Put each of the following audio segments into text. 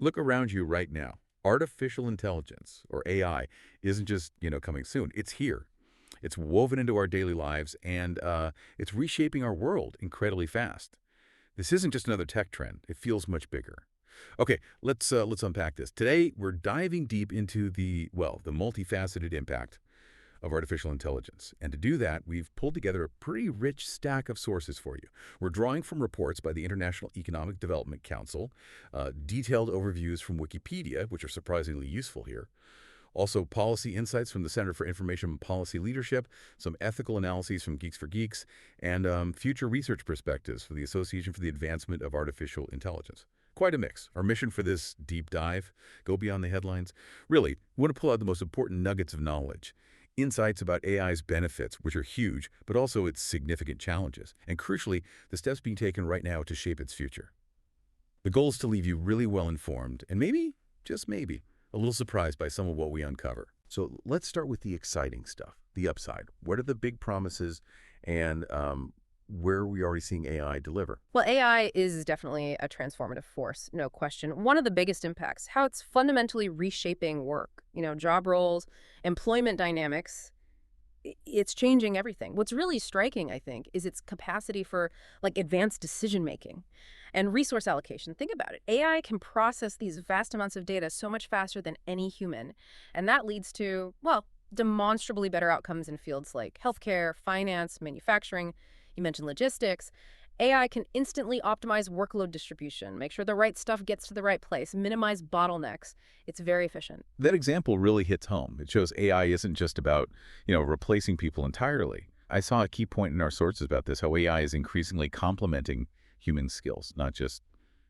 Look around you right now. Artificial intelligence, or AI, isn't just, coming soon. It's here. It's woven into our daily lives, and it's reshaping our world incredibly fast. This isn't just another tech trend. It feels much bigger. Okay, let's unpack this. Today, we're diving deep into the multifaceted impact of artificial intelligence. And to do that, we've pulled together a pretty rich stack of sources for you. We're drawing from reports by the International Economic Development Council, detailed overviews from Wikipedia, which are surprisingly useful here, also policy insights from the Center for Information and Policy Leadership, some ethical analyses from Geeks for Geeks, and future research perspectives for the Association for the Advancement of Artificial Intelligence. Quite a mix. Our mission for this deep dive, go beyond the headlines. Really, we want to pull out the most important nuggets of knowledge. Insights about AI's benefits, which are huge, but also its significant challenges, and crucially, the steps being taken right now to shape its future. The goal is to leave you really well informed and maybe, just maybe, a little surprised by some of what we uncover. So let's start with the exciting stuff, the upside. What are the big promises and where are we already seeing AI deliver? Well, AI is definitely a transformative force, no question. One of the biggest impacts, how it's fundamentally reshaping work, job roles, employment dynamics. It's changing everything. What's really striking, I think, is its capacity for advanced decision making and resource allocation. Think about it. AI can process these vast amounts of data so much faster than any human. And that leads to, well, demonstrably better outcomes in fields like healthcare, finance, manufacturing. You mentioned logistics. AI can instantly optimize workload distribution, make sure the right stuff gets to the right place, minimize bottlenecks. It's very efficient. That example really hits home. It shows AI isn't just about, replacing people entirely. I saw a key point in our sources about this, how AI is increasingly complementing human skills, not just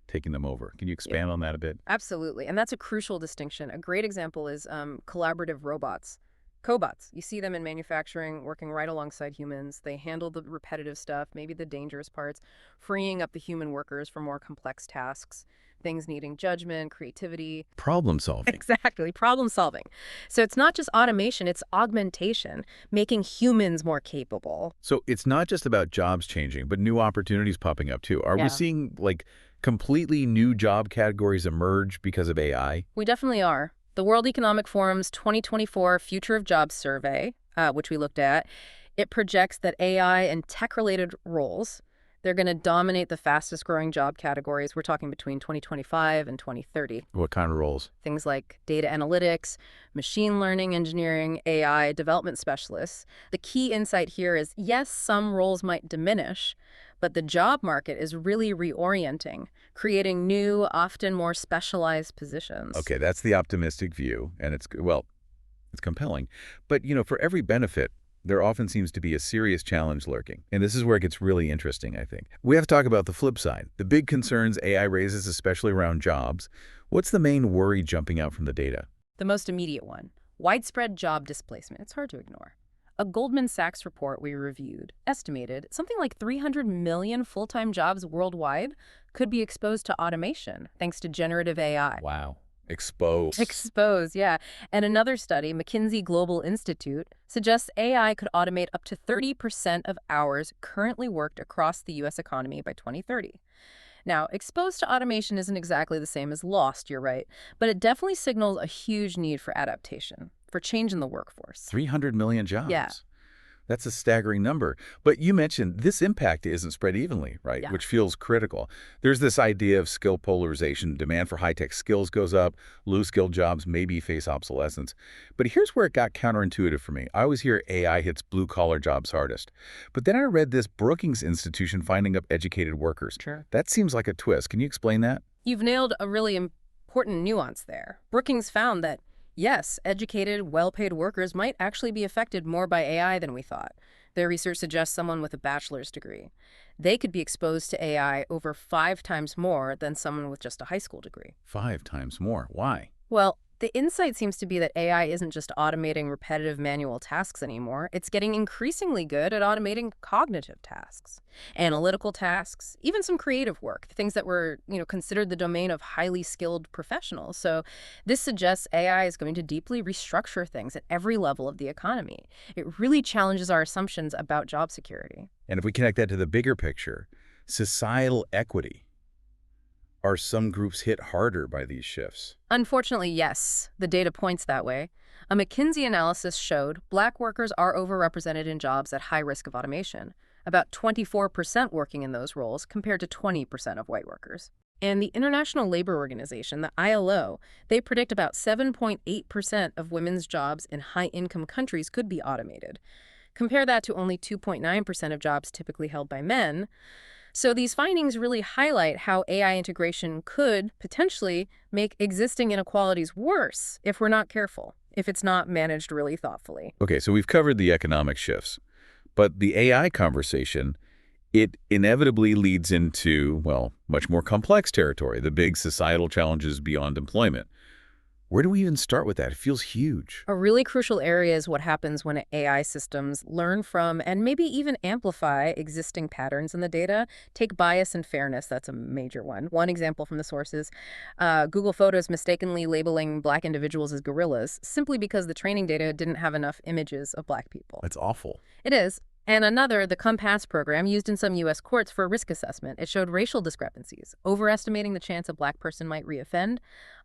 taking them over. Can you expand on that a bit? Absolutely. And that's a crucial distinction. A great example is collaborative robots. Cobots, you see them in manufacturing, working right alongside humans. They handle the repetitive stuff, maybe the dangerous parts, freeing up the human workers for more complex tasks, things needing judgment, creativity. Problem solving. Exactly, problem solving. So it's not just automation, it's augmentation, making humans more capable. So it's not just about jobs changing, but new opportunities popping up too. Are we Yeah. seeing completely new job categories emerge because of AI? We definitely are. The World Economic Forum's 2024 Future of Jobs survey, which we looked at, it projects that AI and tech-related roles, they're going to dominate the fastest-growing job categories. We're talking between 2025 and 2030. What kind of roles? Things like data analytics, machine learning engineering, AI, development specialists. The key insight here is, yes, some roles might diminish, but the job market is really reorienting, creating new, often more specialized positions. Okay, that's the optimistic view, and it's compelling. But, for every benefit, there often seems to be a serious challenge lurking. And this is where it gets really interesting, I think. We have to talk about the flip side, the big concerns AI raises, especially around jobs. What's the main worry jumping out from the data? The most immediate one, widespread job displacement. It's hard to ignore. A Goldman Sachs report we reviewed estimated something like 300 million full-time jobs worldwide could be exposed to automation thanks to generative AI. Wow. Exposed. Exposed, yeah. And another study, McKinsey Global Institute, suggests AI could automate up to 30% of hours currently worked across the U.S. economy by 2030. Now, exposed to automation isn't exactly the same as lost, you're right, but it definitely signals a huge need for adaptation, for change in the workforce. 300 million jobs. Yeah. That's a staggering number. But you mentioned this impact isn't spread evenly, right? Yeah. Which feels critical. There's this idea of skill polarization. Demand for high-tech skills goes up. Low-skilled jobs maybe face obsolescence. But here's where it got counterintuitive for me. I always hear AI hits blue-collar jobs hardest. But then I read this Brookings Institution finding up educated workers. Sure. That seems like a twist. Can you explain that? You've nailed a really important nuance there. Brookings found that yes, educated, well-paid workers might actually be affected more by AI than we thought. Their research suggests someone with a bachelor's degree. They could be exposed to AI over 5 times more than someone with just a high school degree. 5 times more. Why? Well, the insight seems to be that AI isn't just automating repetitive manual tasks anymore. It's getting increasingly good at automating cognitive tasks, analytical tasks, even some creative work, things that were, considered the domain of highly skilled professionals. So this suggests AI is going to deeply restructure things at every level of the economy. It really challenges our assumptions about job security. And if we connect that to the bigger picture, societal equity. are some groups hit harder by these shifts? Unfortunately, yes, the data points that way. A McKinsey analysis showed Black workers are overrepresented in jobs at high risk of automation, about 24% working in those roles compared to 20% of white workers. And the International Labor Organization, the ILO, they predict about 7.8% of women's jobs in high-income countries could be automated. Compare that to only 2.9% of jobs typically held by men. So these findings really highlight how AI integration could potentially make existing inequalities worse if we're not careful, if it's not managed really thoughtfully. Okay, so we've covered the economic shifts, but the AI conversation, it inevitably leads into, well, much more complex territory, the big societal challenges beyond employment. Where do we even start with that? It feels huge. A really crucial area is what happens when AI systems learn from and maybe even amplify existing patterns in the data. Take bias and fairness, that's a major one. One example from the sources, Google Photos mistakenly labeling Black individuals as gorillas simply because the training data didn't have enough images of Black people. That's awful. It is. And another, the Compass program, used in some U.S. courts for a risk assessment. It showed racial discrepancies, overestimating the chance a Black person might reoffend,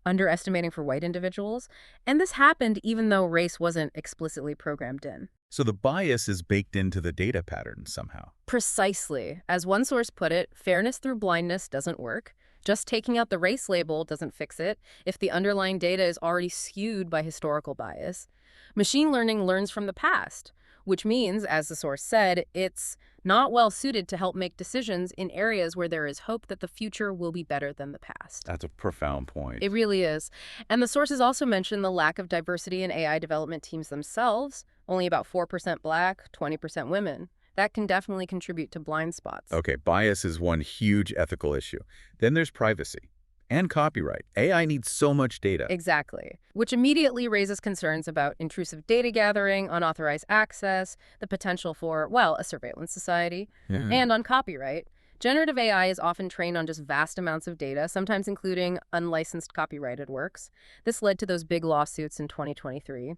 underestimating for white individuals. And this happened even though race wasn't explicitly programmed in. So the bias is baked into the data pattern somehow. Precisely. As one source put it, fairness through blindness doesn't work. Just taking out the race label doesn't fix it if the underlying data is already skewed by historical bias. Machine learning learns from the past, which means, as the source said, it's not well suited to help make decisions in areas where there is hope that the future will be better than the past. That's a profound point. It really is. And the sources also mention the lack of diversity in AI development teams themselves, only about 4% Black, 20% women. That can definitely contribute to blind spots. Okay, bias is one huge ethical issue. Then there's privacy and copyright. AI needs so much data. Exactly. Which immediately raises concerns about intrusive data gathering, unauthorized access, the potential for, well, a surveillance society, and on copyright. Generative AI is often trained on just vast amounts of data, sometimes including unlicensed copyrighted works. This led to those big lawsuits in 2023.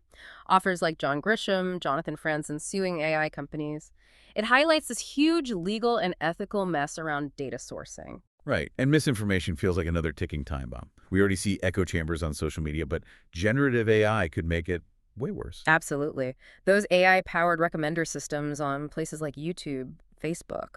Authors like John Grisham, Jonathan Franzen suing AI companies. It highlights this huge legal and ethical mess around data sourcing. Right, and misinformation feels like another ticking time bomb. We already see echo chambers on social media, but generative AI could make it way worse. Absolutely. Those AI-powered recommender systems on places like YouTube, Facebook,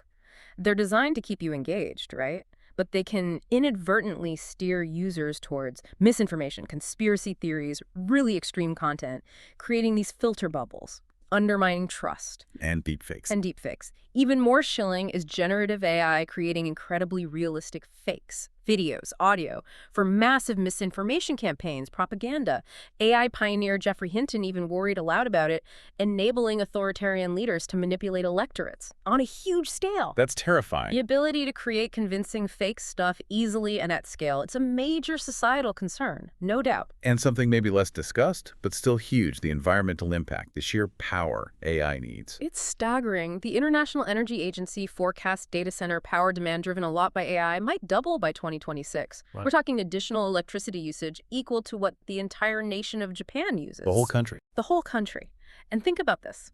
they're designed to keep you engaged, right? But they can inadvertently steer users towards misinformation, conspiracy theories, really extreme content, creating these filter bubbles, undermining trust. And deepfakes. And deepfakes. Even more chilling is generative AI creating incredibly realistic fakes, videos, audio, for massive misinformation campaigns, propaganda. AI pioneer Geoffrey Hinton even worried aloud about it, enabling authoritarian leaders to manipulate electorates on a huge scale. That's terrifying. The ability to create convincing fake stuff easily and at scale, it's a major societal concern, no doubt. And something maybe less discussed, but still huge, the environmental impact, the sheer power AI needs. It's staggering. The International Energy Agency forecasts data center power demand driven a lot by AI might double by 2026. Wow. We're talking additional electricity usage equal to what the entire nation of Japan uses. The whole country. The whole country. And think about this.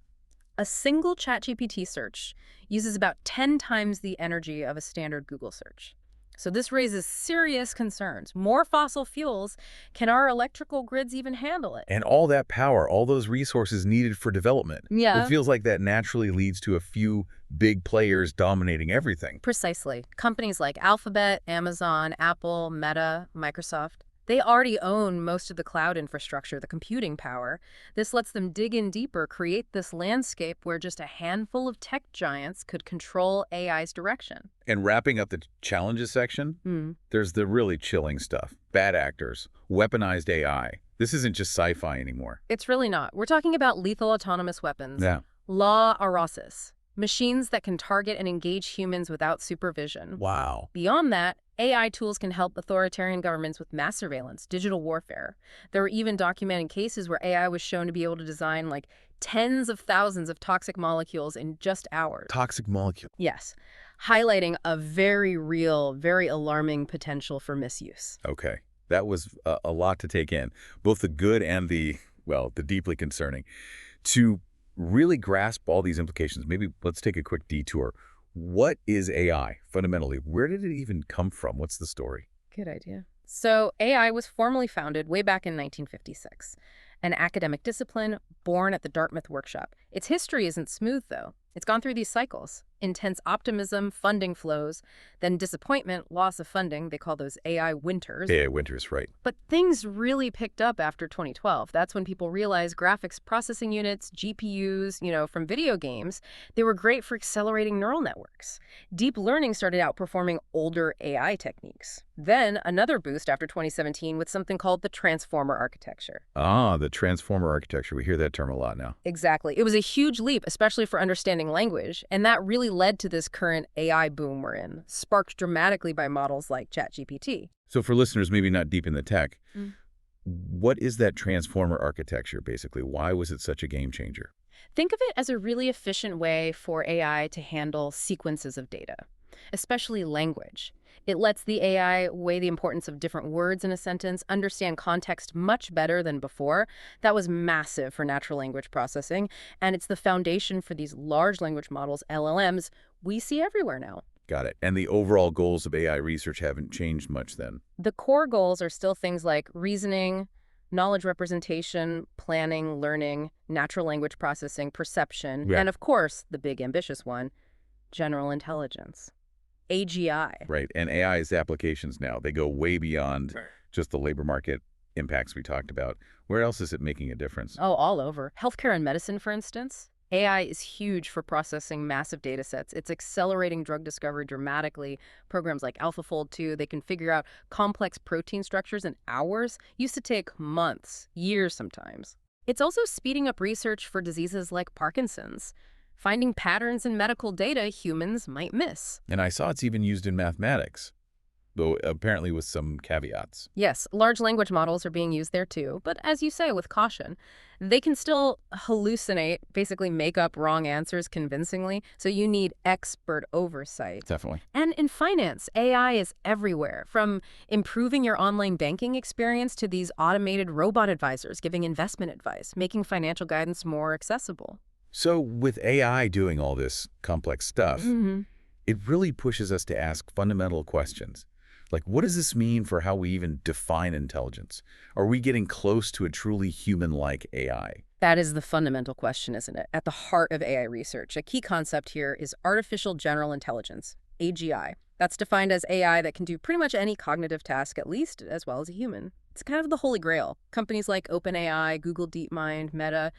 A single ChatGPT search uses about 10 times the energy of a standard Google search. So this raises serious concerns. More fossil fuels. Can our electrical grids even handle it? And all that power, all those resources needed for development. Yeah. It feels like that naturally leads to a few big players dominating everything. Precisely. Companies like Alphabet, Amazon, Apple, Meta, Microsoft, they already own most of the cloud infrastructure, the computing power. This lets them dig in deeper, create this landscape where just a handful of tech giants could control AI's direction. And wrapping up the challenges section, there's the really chilling stuff. Bad actors, weaponized AI. This isn't just sci-fi anymore. It's really not. We're talking about lethal autonomous weapons. Yeah. Law Arasis. Machines that can target and engage humans without supervision. Wow. Beyond that, AI tools can help authoritarian governments with mass surveillance, digital warfare. There were even documented cases where AI was shown to be able to design like tens of thousands of toxic molecules in just hours. Toxic molecule. Yes, highlighting a very real, very alarming potential for misuse. Okay. That was a lot to take in, both the good and the deeply concerning. To really grasp all these implications, maybe let's take a quick detour. What is AI, fundamentally? Where did it even come from? What's the story? Good idea. So AI was formally founded way back in 1956, an academic discipline born at the Dartmouth Workshop. Its history isn't smooth, though. It's gone through these cycles: intense optimism, funding flows, then disappointment, loss of funding. They call those AI winters. Yeah, Winter's right. But things really picked up after 2012. That's when people realized graphics processing units, GPUs, from video games, they were great for accelerating neural networks. Deep learning started outperforming older AI techniques. Then another boost after 2017 with something called the transformer architecture. Ah, the transformer architecture. We hear that term a lot now. Exactly. It was a huge leap, especially for understanding language, and that really led to this current AI boom we're in, sparked dramatically by models like ChatGPT. So for listeners maybe not deep in the tech, what is that transformer architecture, basically? Why was it such a game changer? Think of it as a really efficient way for AI to handle sequences of data, especially language. It lets the AI weigh the importance of different words in a sentence, understand context much better than before. That was massive for natural language processing, and it's the foundation for these large language models, LLMs, we see everywhere now. Got it. And the overall goals of AI research haven't changed much then? The core goals are still things like reasoning, knowledge representation, planning, learning, natural language processing, perception, Yeah. and of course, the big ambitious one, general intelligence. AGI. Right. And AI's applications now, they go way beyond Right. just the labor market impacts we talked about. Where else is it making a difference? Oh, all over. Healthcare and medicine, for instance. AI is huge for processing massive data sets. It's accelerating drug discovery dramatically. Programs like AlphaFold 2, they can figure out complex protein structures in hours. Used to take months, years sometimes. It's also speeding up research for diseases like Parkinson's, finding patterns in medical data humans might miss. And I saw it's even used in mathematics, though apparently with some caveats. Yes, large language models are being used there too, but as you say, with caution. They can still hallucinate, basically make up wrong answers convincingly, so you need expert oversight. Definitely. And in finance, AI is everywhere, from improving your online banking experience to these automated robot advisors giving investment advice, making financial guidance more accessible. So with AI doing all this complex stuff, it really pushes us to ask fundamental questions. Like, what does this mean for how we even define intelligence? Are we getting close to a truly human-like AI? That is the fundamental question, isn't it? At the heart of AI research, a key concept here is artificial general intelligence, AGI. That's defined as AI that can do pretty much any cognitive task, at least as well as a human. It's kind of the holy grail. Companies like OpenAI, Google DeepMind, Meta,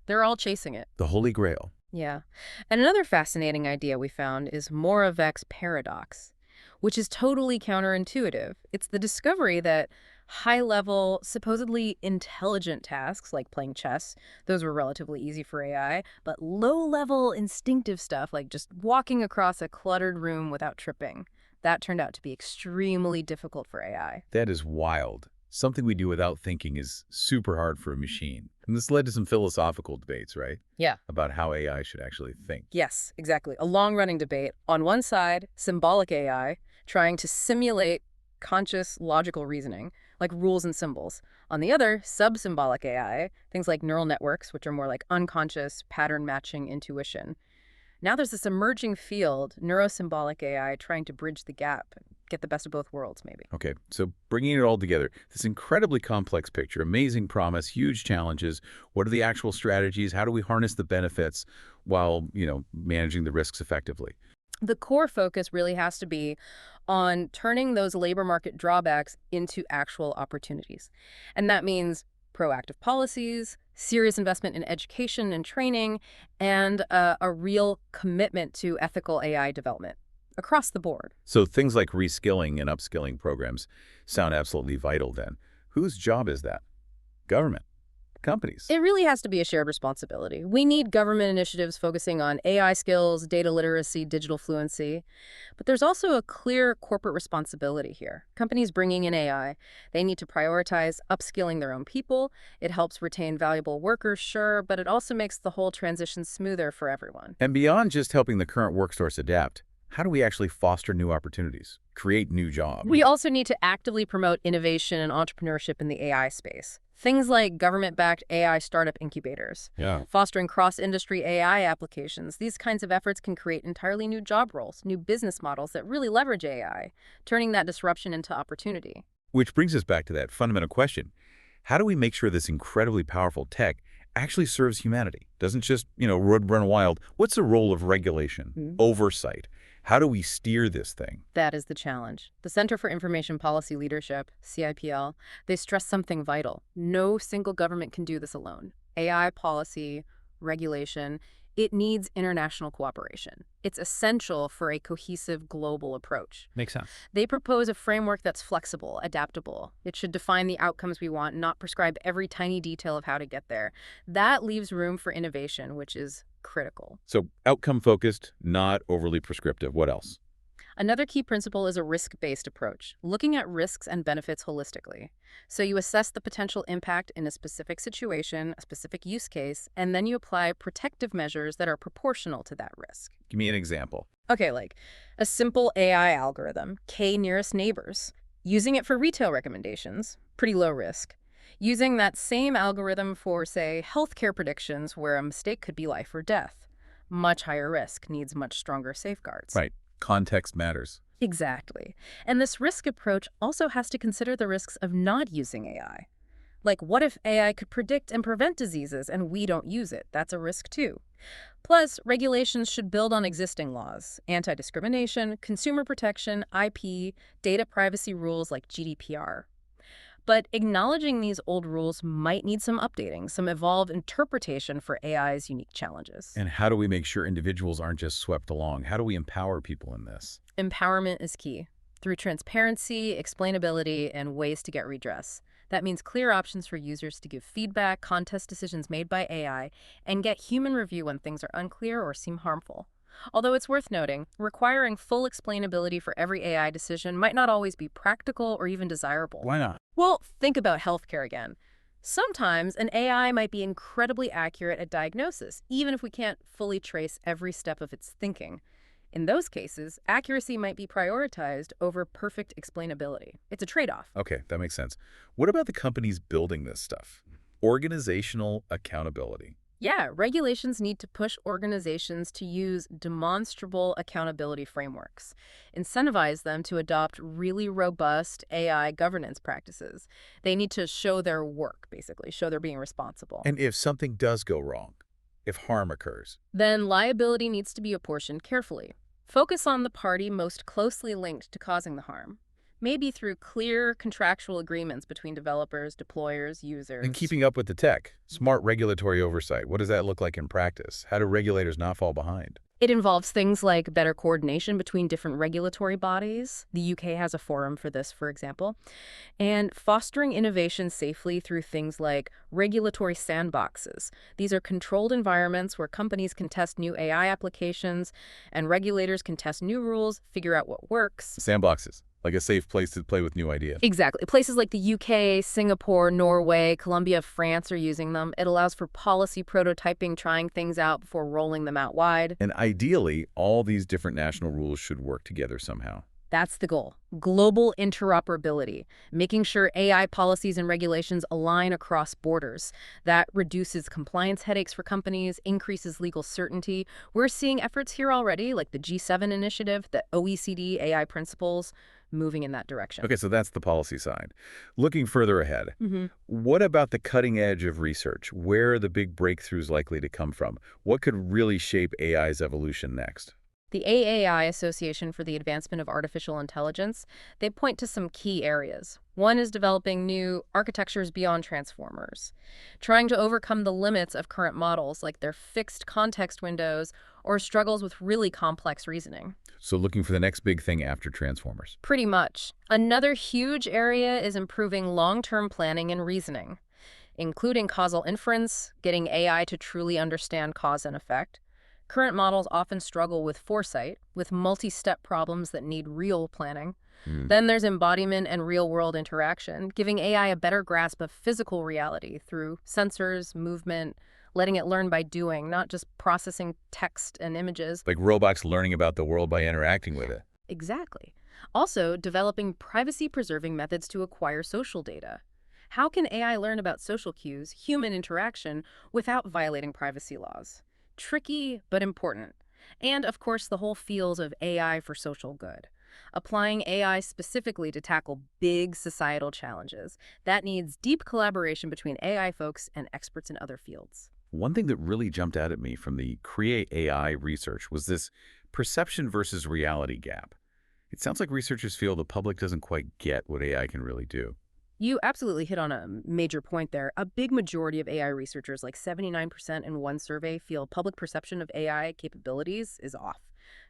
they're all chasing it. The Holy Grail. Yeah. And another fascinating idea we found is Moravec's paradox, which is totally counterintuitive. It's the discovery that high-level, supposedly intelligent tasks like playing chess, those were relatively easy for AI, but low-level instinctive stuff like just walking across a cluttered room without tripping, that turned out to be extremely difficult for AI. That is wild. Something we do without thinking is super hard for a machine. And this led to some philosophical debates, right? Yeah. About how AI should actually think. Yes, exactly. A long-running debate. On one side, symbolic AI, trying to simulate conscious logical reasoning, like rules and symbols. On the other, sub-symbolic AI, things like neural networks, which are more like unconscious, pattern-matching intuition. Now there's this emerging field, neurosymbolic AI, trying to bridge the gap, get the best of both worlds, maybe. Okay, so bringing it all together, this incredibly complex picture, amazing promise, huge challenges. What are the actual strategies? How do we harness the benefits while, managing the risks effectively? The core focus really has to be on turning those labor market drawbacks into actual opportunities. And that means proactive policies, serious investment in education and training, and a real commitment to ethical AI development across the board. So things like reskilling and upskilling programs sound absolutely vital then. Whose job is that? Government? Companies? It really has to be a shared responsibility. We need government initiatives focusing on AI skills, data literacy, digital fluency. But there's also a clear corporate responsibility here. Companies bringing in AI, they need to prioritize upskilling their own people. It helps retain valuable workers, sure, but it also makes the whole transition smoother for everyone. And beyond just helping the current workforce adapt, how do we actually foster new opportunities, create new jobs? We also need to actively promote innovation and entrepreneurship in the AI space. Things like government-backed AI startup incubators, Yeah. fostering cross-industry AI applications. These kinds of efforts can create entirely new job roles, new business models that really leverage AI, turning that disruption into opportunity. Which brings us back to that fundamental question. How do we make sure this incredibly powerful tech actually serves humanity? Doesn't just, run wild. What's the role of regulation, oversight? How do we steer this thing? That is the challenge. The Center for Information Policy Leadership, CIPL, they stress something vital. No single government can do this alone. AI policy, regulation, it needs international cooperation. It's essential for a cohesive global approach. Makes sense. They propose a framework that's flexible, adaptable. It should define the outcomes we want, not prescribe every tiny detail of how to get there. That leaves room for innovation, which is critical. So outcome-focused, not overly prescriptive. What else? Another key principle is a risk-based approach, looking at risks and benefits holistically. So you assess the potential impact in a specific situation, a specific use case, and then you apply protective measures that are proportional to that risk. Give me an example. Okay, like a simple AI algorithm, K nearest neighbors. Using it for retail recommendations, pretty low risk. Using that same algorithm for, say, healthcare predictions where a mistake could be life or death. Much higher risk, needs much stronger safeguards. Right. Context matters. Exactly. And this risk approach also has to consider the risks of not using AI. Like, what if AI could predict and prevent diseases and we don't use it? That's a risk too. Plus, regulations should build on existing laws, anti-discrimination, consumer protection, IP, data privacy rules like GDPR. But acknowledging these old rules might need some updating, some evolved interpretation for AI's unique challenges. And how do we make sure individuals aren't just swept along? How do we empower people in this? Empowerment is key, through transparency, explainability, and ways to get redress. That means clear options for users to give feedback, contest decisions made by AI, and get human review when things are unclear or seem harmful. Although it's worth noting, requiring full explainability for every AI decision might not always be practical or even desirable. Why not? Well, think about healthcare again. Sometimes an AI might be incredibly accurate at diagnosis, even if we can't fully trace every step of its thinking. In those cases, accuracy might be prioritized over perfect explainability. It's a trade-off. Okay, that makes sense. What about the companies building this stuff? Organizational accountability. Yeah, regulations need to push organizations to use demonstrable accountability frameworks, incentivize them to adopt really robust AI governance practices. They need to show their work, basically, show they're being responsible. And if something does go wrong, if harm occurs, Then liability needs to be apportioned carefully. Focus on the party most closely linked to causing the harm. Maybe through clear contractual agreements between developers, deployers, users. and keeping up with the tech, smart regulatory oversight, what does that look like in practice? How do regulators not fall behind? It involves things like better coordination between different regulatory bodies. The UK has a forum for this, for example. And fostering innovation safely through things like regulatory sandboxes. These are controlled environments where companies can test new AI applications and regulators can test new rules, figure out what works. Sandboxes, like a safe place to play with new ideas. Exactly. Places like the UK, Singapore, Norway, Colombia, France are using them. It allows for policy prototyping, trying things out before rolling them out wide. And ideally, all these different national rules should work together somehow. That's the goal. Global interoperability, making sure AI policies and regulations align across borders. That reduces compliance headaches for companies, increases legal certainty. We're seeing efforts here already, like the G7 initiative, the OECD AI principles, moving in that direction. Okay, so that's the policy side. Looking further ahead, what about the cutting edge of research? Where are the big breakthroughs likely to come from? What could really shape AI's evolution next? The AAI, Association for the Advancement of Artificial Intelligence, they point to some key areas. One is developing new architectures beyond transformers, trying to overcome the limits of current models like their fixed context windows or struggles with really complex reasoning. So looking for the next big thing after transformers. Pretty much. Another huge area is improving long-term planning and reasoning, including causal inference, getting AI to truly understand cause and effect. Current models often struggle with foresight, with multi-step problems that need real planning. Then there's embodiment and real-world interaction, giving AI a better grasp of physical reality through sensors, movement, letting it learn by doing, not just processing text and images. Like robots learning about the world by interacting with it. Exactly. Also, developing privacy-preserving methods to acquire social data. How can AI learn about social cues, human interaction, without violating privacy laws? Tricky, but important. And, of course, the whole field of AI for social good. Applying AI specifically to tackle big societal challenges. That needs deep collaboration between AI folks and experts in other fields. One thing that really jumped out at me from the Create AI research was this perception versus reality gap. It sounds like researchers feel the public doesn't quite get what AI can really do. You absolutely hit on a major point there. A big majority of AI researchers, like 79% in one survey, feel public perception of AI capabilities is off,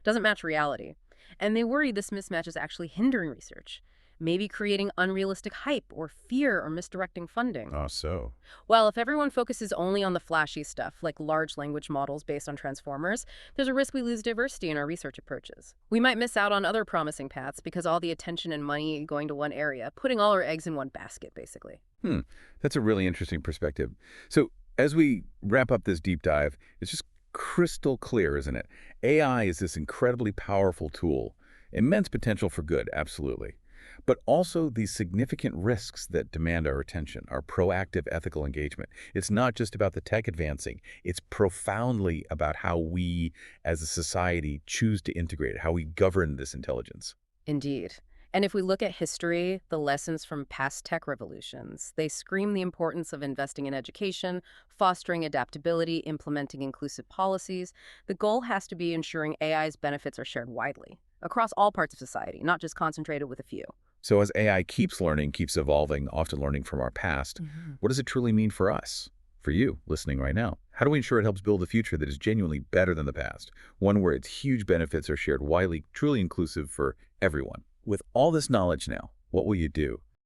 doesn't match reality. And they worry this mismatch is actually hindering research, maybe creating unrealistic hype or fear or misdirecting funding. Oh, so? Well, if everyone focuses only on the flashy stuff, like large language models based on transformers, there's a risk we lose diversity in our research approaches. We might miss out on other promising paths because all the attention and money going to one area, putting all our eggs in one basket, basically. That's a really interesting perspective. So as we wrap up this deep dive, it's just crystal clear, isn't it? AI is this incredibly powerful tool, immense potential for good, absolutely. But also these significant risks that demand our attention, our proactive ethical engagement. It's not just about the tech advancing. It's profoundly about how we as a society choose to integrate it, how we govern this intelligence. Indeed. And if we look at history, the lessons from past tech revolutions, they scream the importance of investing in education, fostering adaptability, implementing inclusive policies. The goal has to be ensuring AI's benefits are shared widely, across all parts of society, not just concentrated with a few. So as AI keeps learning, keeps evolving, often learning from our past, what does it truly mean for us? For you, listening right now? How do we ensure it helps build a future that is genuinely better than the past? One where its huge benefits are shared widely, truly inclusive for everyone. With all this knowledge now, what will you do?